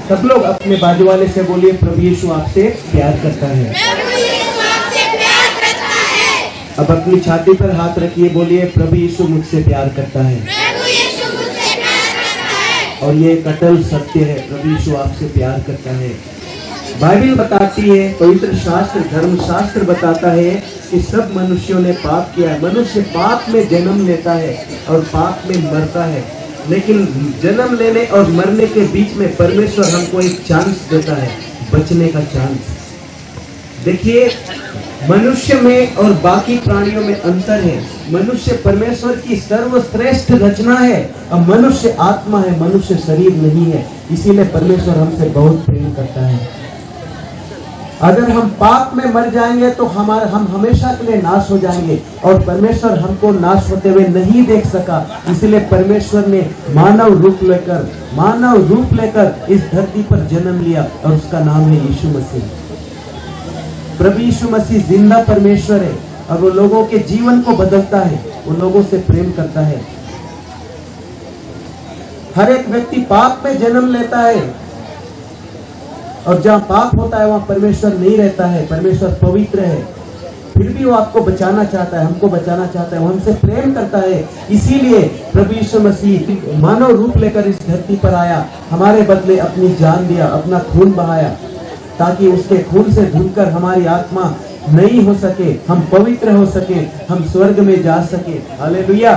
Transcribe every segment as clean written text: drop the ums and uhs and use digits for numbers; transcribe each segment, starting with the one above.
सब लोग अपने बाजू वाले से बोलिए, प्रभु यीशु आपसे प्यार करता है। अब अपनी छाती पर हाथ रखिए, बोलिए, प्रभु यीशु मुझसे प्यार करता है। और ये एक अटल सत्य है, प्रभु यीशु आपसे प्यार करता है। बाइबल बताती है, पवित्र शास्त्र, धर्मशास्त्र बताता है कि सब मनुष्यों ने पाप किया है। मनुष्य पाप में जन्म लेता है और पाप में मरता है, लेकिन जन्म लेने और मरने के बीच में परमेश्वर हमको एक चांस देता है, बचने का चांस। देखिए, मनुष्य में और बाकी प्राणियों में अंतर है। मनुष्य परमेश्वर की सर्वश्रेष्ठ रचना है, अब मनुष्य आत्मा है, मनुष्य शरीर नहीं है। इसीलिए परमेश्वर हमसे बहुत प्रेम करता है। अगर हम पाप में मर जाएंगे तो हम हमेशा के लिए नाश हो जाएंगे, और परमेश्वर हमको नाश होते हुए नहीं देख सका। इसलिए परमेश्वर ने मानव रूप लेकर इस धरती पर जन्म लिया, और उसका नाम है यीशु मसीह। प्रभु यीशु मसीह जिंदा परमेश्वर है, और वो लोगों के जीवन को बदलता है, वो लोगों से प्रेम करता है। हर एक व्यक्ति पाप में जन्म लेता है, और जहाँ पाप होता है वहाँ परमेश्वर नहीं रहता है। परमेश्वर पवित्र है, फिर भी वो आपको बचाना चाहता है, हमको बचाना चाहता है, वो हमसे प्रेम करता है। इसीलिए प्रभु यीशु मसीह मानव रूप लेकर इस धरती पर आया, हमारे बदले अपनी जान दिया, अपना खून बहाया, ताकि उसके खून से धुलकर हमारी आत्मा नई हो सके, हम पवित्र हो सके, हम स्वर्ग में जा सके। हालेलुया।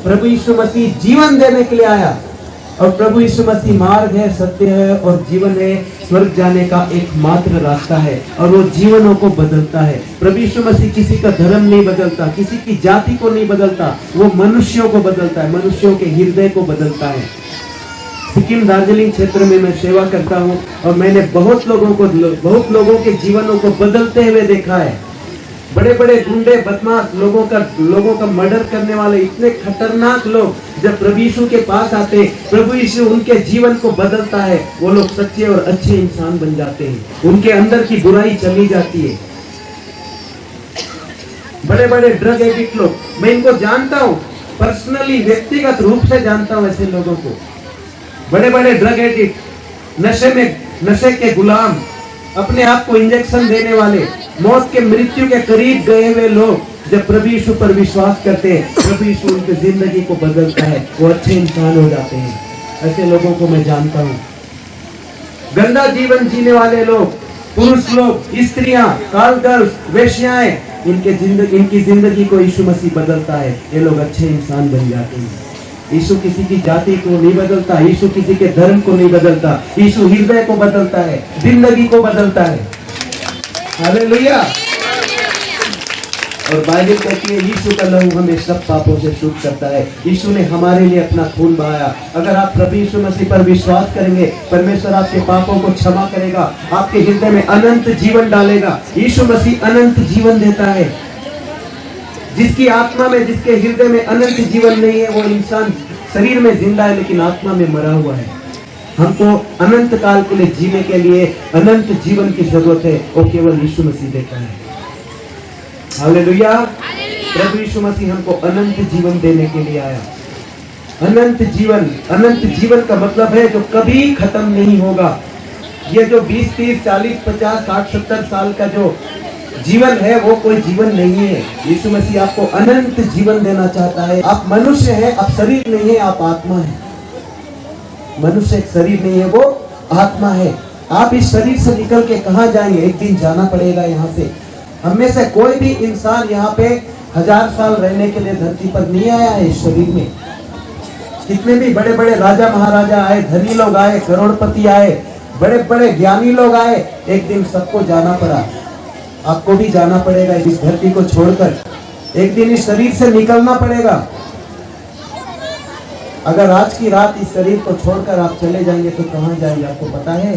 प्रभु यीशु मसीह जीवन देने के लिए आया, और प्रभु यीशु मसीह मार्ग है, सत्य है और जीवन है, स्वर्ग जाने का एकमात्र रास्ता है, और वो जीवनों को बदलता है। प्रभु यीशु मसीह किसी का धर्म नहीं बदलता, किसी की जाति को नहीं बदलता, वो मनुष्यों को बदलता है, मनुष्यों के हृदय को बदलता है। सिक्किम दार्जिलिंग क्षेत्र में मैं सेवा करता हूँ, और मैंने बहुत लोगों के जीवनों को बदलते हुए देखा है। बड़े बड़े गुंडे, बदमाश, लोगों का मर्डर करने वाले, इतने खतरनाक लोग जब प्रभु यीशु के पास आते, प्रभु यीशु उनके जीवन को बदलता है। वो लोग सच्चे और अच्छे इंसान बन जाते हैं, उनके अंदर की बुराई चली जाती है। बड़े बड़े ड्रग एडिक्ट लोग, मैं इनको जानता हूँ पर्सनली, व्यक्तिगत रूप से जानता हूँ ऐसे लोगों को। बड़े बड़े ड्रग एडिक्ट, नशे के गुलाम, अपने आप को इंजेक्शन देने वाले, मौत के मृत्यु के करीब गए हुए लोग, जब प्रभु यीशु पर विश्वास करते हैं, प्रभु यीशु उनकी जिंदगी को बदलता है, वो अच्छे इंसान हो जाते हैं। ऐसे लोगों को मैं जानता हूँ। गंदा जीवन जीने वाले लोग, पुरुष लोग, स्त्रियां, कॉल गर्ल्स, वेश्याएं, इनकी जिंदगी को यीशु मसीह बदलता है, ये लोग अच्छे इंसान बन जाते हैं। यीशु किसी की जाति को नहीं बदलता, यीशु किसी के धर्म को नहीं बदलता, यीशु हृदय को बदलता है, जिंदगी को बदलता है। हालेलुया। और बाइबल कहती है यीशु का लहू हमें सब पापों से शुद्ध करता है। यीशु ने हमारे लिए अपना खून बहाया। अगर आप प्रभु यीशु मसीह पर विश्वास करेंगे, परमेश्वर आपके पापों को क्षमा करेगा, आपके हृदय में अनंत जीवन डालेगा। यीशु मसीह अनंत जीवन देता है। जिसकी आत्मा में, जिसके हृदय में अनंत जीवन नहीं है, वो इंसान शरीर में जिंदा है लेकिन आत्मा में मरा हुआ है। हमको अनंत काल के लिए जीने के लिए अनंत जीवन की जरूरत है, वो केवल यीशु मसीह देता है। हालेलुया। प्रभु यीशु मसीह हमको अनंत जीवन देने के लिए आया। अनंत जीवन का मतलब है जो कभी खत्म नहीं होगा। ये जो 20, 30, 40, 50, 60, 70 साल का जो जीवन है वो कोई जीवन नहीं है। यीशु मसीह आपको अनंत जीवन देना चाहता है। आप मनुष्य हैं, आप शरीर नहीं है, आप आत्मा है। मनुष्य एक शरीर नहीं है, वो आत्मा है। आप इस शरीर से निकल के कहाँ जाएंगे? एक दिन जाना पड़ेगा यहाँ से। हम में से कोई भी इंसान यहाँ पे 1000 साल रहने के लिए धरती पर नहीं आया है। इस शरीर में कितने भी बड़े बड़े राजा महाराजा आए, धनी लोग आए, करोड़पति आए, बड़े बड़े ज्ञानी लोग आए, एक दिन सबको जाना पड़ा। आपको भी जाना पड़ेगा इस धरती को छोड़कर। एक दिन इस शरीर से निकलना पड़ेगा। अगर आज की रात इस शरीर को छोड़कर आप चले जाएंगे तो कहाँ जाएंगे? आपको पता है?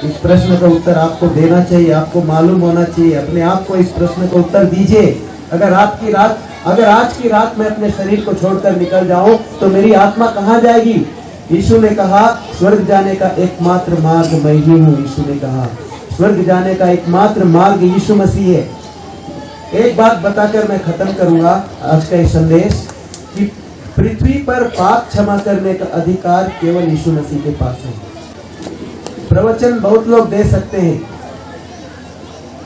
इस प्रश्न का उत्तर आपको देना चाहिए, आपको मालूम होना चाहिए। अपने आप को इस प्रश्न का उत्तर दीजिए। अगर आज की रात मैं अपने शरीर को छोड़कर निकल जाऊं तो मेरी आत्मा कहाँ जाएगी? यीशु ने कहा स्वर्ग जाने का एकमात्र मार्ग मैं ही हूँ। यीशु ने कहा स्वर्ग जाने का एकमात्र मार्ग यीशु मसीह है। एक बात बताकर मैं खत्म करूंगा आज का ये संदेश कि पृथ्वी पर पाप क्षमा करने का अधिकार केवल यीशु मसीह के पास है। प्रवचन बहुत लोग दे सकते हैं,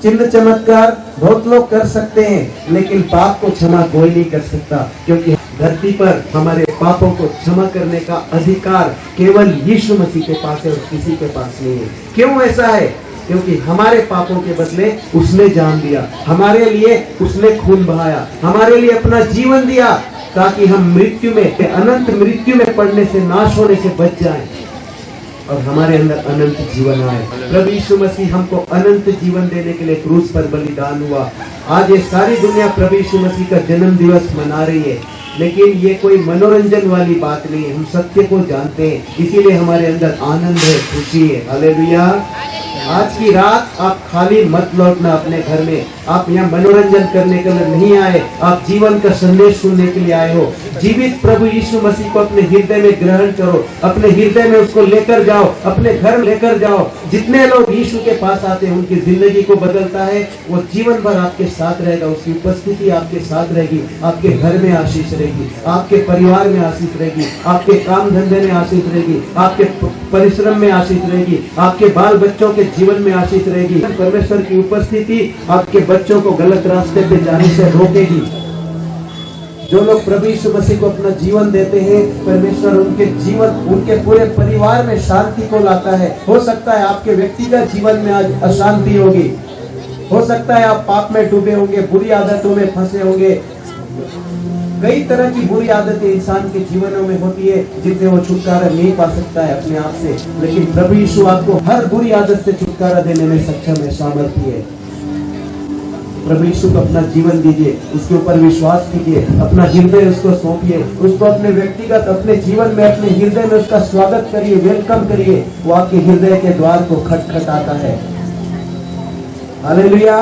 चिन्ह चमत्कार बहुत लोग कर सकते हैं, लेकिन पाप को क्षमा कोई नहीं कर सकता, क्योंकि धरती पर हमारे पापों को क्षमा करने का अधिकार केवल यीशु मसीह के पास है और किसी के पास नहीं है। क्यों ऐसा है? क्योंकि हमारे पापों के बदले उसने जान दिया, हमारे लिए उसने खून बहाया, हमारे लिए अपना जीवन दिया, ताकि हम मृत्यु में, अनंत मृत्यु में पड़ने से, नाश होने से बच जाएं और हमारे अंदर अनंत जीवन आए। प्रभु यीशु मसीह हमको अनंत जीवन देने के लिए क्रूस पर बलिदान हुआ। आज ये सारी दुनिया प्रभु यीशु मसीह का जन्म दिवस मना रही है, लेकिन ये कोई मनोरंजन वाली बात नहीं है। हम सत्य को जानते हैं, इसीलिए हमारे अंदर आनंद है, खुशी है। हालेलुया। आज की रात आप खाली मत लौटना अपने घर में। आप यहाँ मनोरंजन करने के लिए नहीं आए, आप जीवन का संदेश सुनने के लिए आए हो। जीवित प्रभु यीशु मसीह को अपने हृदय में ग्रहण करो, अपने हृदय में उसको लेकर जाओ, अपने घर में लेकर जाओ। जितने लोग यीशु के पास आते हैं उनकी जिंदगी को बदलता है। वो जीवन भर आपके साथ रहेगा, उसकी उपस्थिति आपके साथ रहेगी, आपके घर में आशीष रहेगी, आपके परिवार में आशीष रहेगी, आपके काम धंधे में आशीष रहेगी, आपके परिश्रम में आशीष रहेगी, आपके बाल बच्चों के जीवन में आशीष रहेगी। परमेश्वर की उपस्थिति आपके बच्चों को गलत रास्ते पे जाने से रोकेगी। जो लोग प्रभु यीशु मसीह को अपना जीवन देते हैं, परमेश्वर उनके जीवन, उनके पूरे परिवार में शांति को लाता है। हो सकता है आपके व्यक्तिगत जीवन में आज अशांति होगी, हो सकता है आप पाप में डूबे होंगे, बुरी आदतों में फंसे होंगे। कई तरह की बुरी आदतें इंसान के जीवनों में होती है जिनसे वो छुटकारा नहीं पा सकता है अपने आप से, लेकिन प्रभु यीशु आपको हर बुरी आदत से छुटकारा देने में सक्षम है, सामर्थ्य है। प्रभु यीशु को अपना जीवन दीजिए, उसके ऊपर विश्वास कीजिए, अपना हृदय उसको सौंपिए, उसको अपने व्यक्तिगत, अपने जीवन में, अपने हृदय में उसका स्वागत करिए, वेलकम करिए। वो आपके हृदय के द्वार को खटखटाता है। हालेलुया।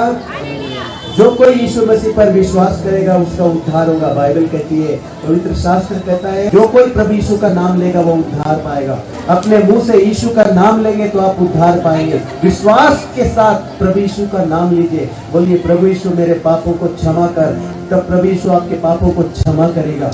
जो कोई यीशु मसीह पर विश्वास करेगा उसका उद्धार होगा। बाइबल कहती है, पवित्र शास्त्र कहता है, जो कोई प्रभु यीशु का नाम लेगा वो उद्धार पाएगा। अपने मुंह से यीशु का नाम लेंगे तो आप उद्धार पाएंगे। विश्वास के साथ प्रभु यीशु का नाम लीजिए, बोलिए प्रभु यीशु मेरे पापों को क्षमा कर, तब प्रभु यीशु आपके पापों को क्षमा करेगा।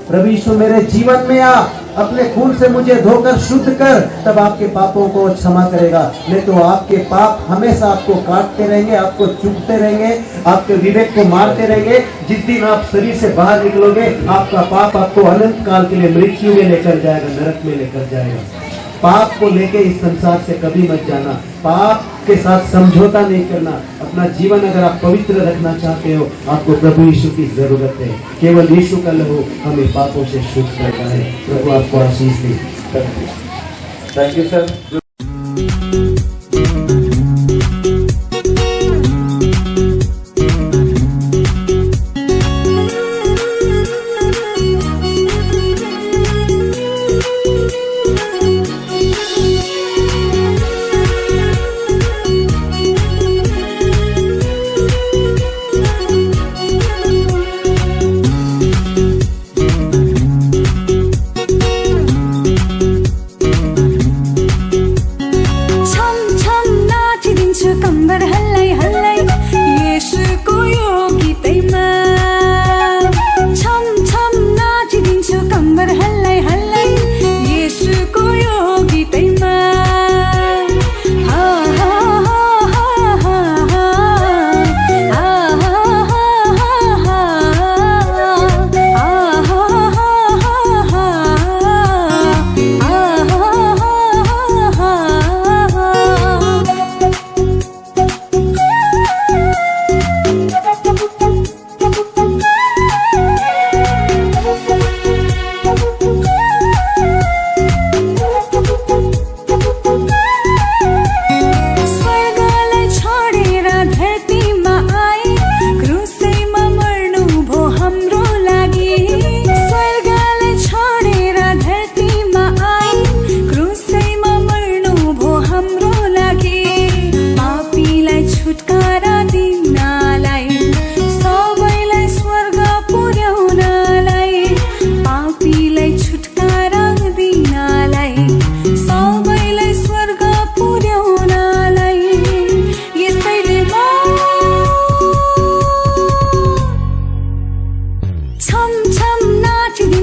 प्रभु यीशु मेरे जीवन में आ, अपने खून से मुझे धोकर शुद्ध कर, तब आपके पापों को क्षमा करेगा। नहीं तो आपके पाप हमेशा आपको काटते रहेंगे, आपको चुभते रहेंगे, आपके विवेक को मारते रहेंगे। जिस दिन आप शरीर से बाहर निकलोगे, आपका पाप आपको अनंत काल के लिए मृत्यु में लेकर जाएगा, नरक में लेकर जाएगा। पाप को लेके इस संसार से कभी मत जाना, पाप के साथ समझौता नहीं करना। अपना जीवन अगर आप पवित्र रखना चाहते हो, आपको प्रभु यीशु की जरूरत है। केवल यीशु का लहू हमें पापों से शुद्ध करता है। प्रभु आपको आशीष दे। Thank you sir.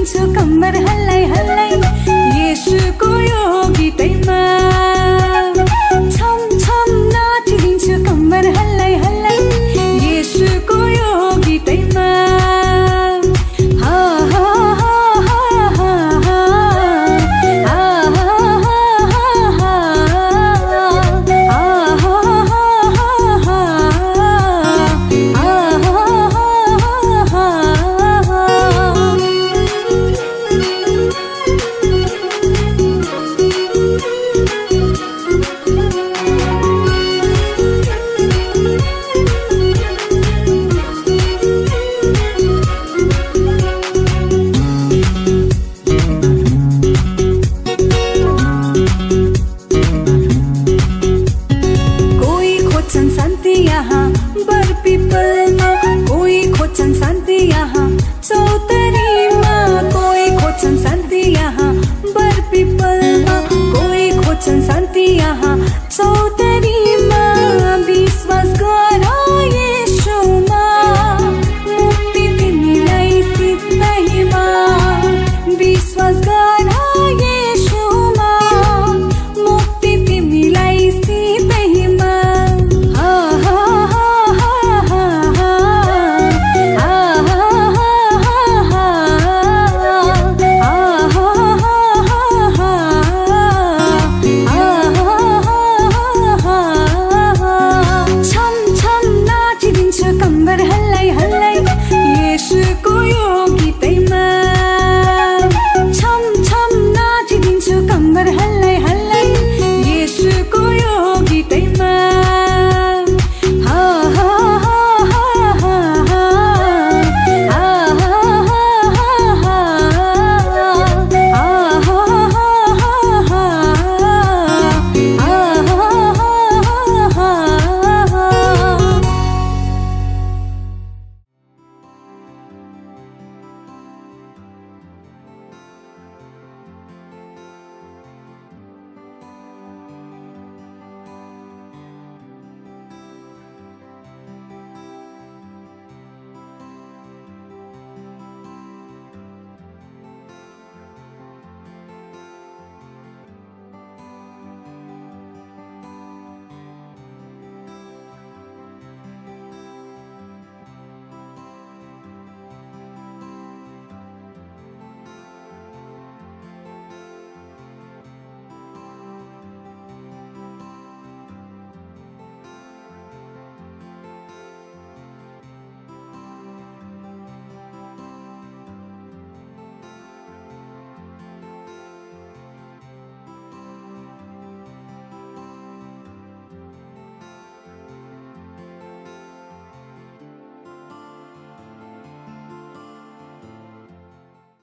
दिन्छु कम्मर हल्लाई हल्लाई येशूको यो